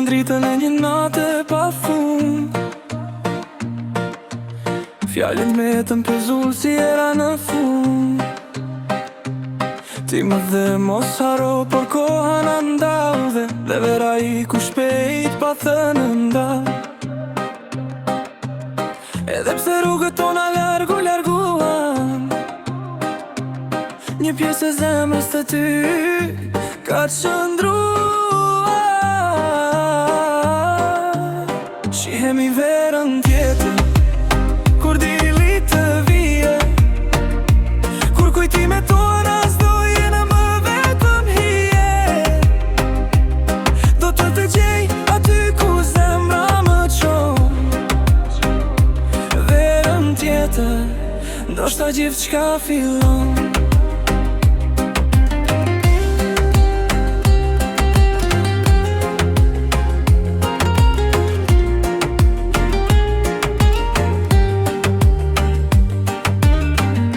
dritën e një natë pa fund. Fjallet me jetën pezull si era në fund. Ti më dhe mos haro, por koha në ndalve, dhe vera i ku shpejt pa thënë nda. Edhe pse rrugët tona larguan, një pjesë e zemrës të ty ka qëndrua. Shihemi verën tjetër, kur dili të vije, kur kujtimet tona s'do jena më vetëm hije. Do të gjej aty ku zemra më çon. Verën tjetër, ndoshta gjithçka fillon.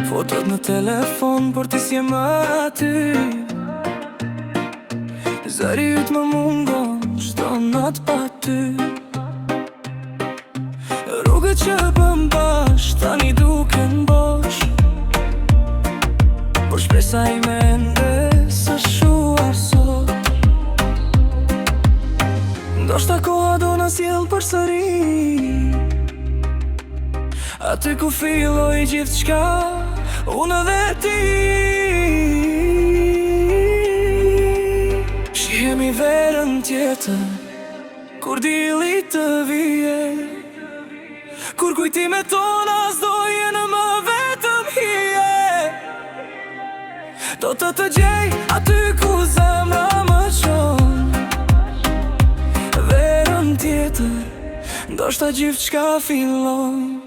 Fotot në telefon, por ti s'je më aty. Zëri yt më mungon, çdo natë pa ty. Rrugët që bëm bashk, tani duken bosh, por shpresa ime ende së shuar sot. Ndoshta koha do na sjell përsëri, aty ku filloi gjithçka, unë dhe ti. Shihemi verën tjetër, kur dili të vije, kur kujtimet tona s'do jenë më vetëm hije. Do të gjej aty ku zemra më çon. Verën tjetër, ndoshta gjithçka fillon.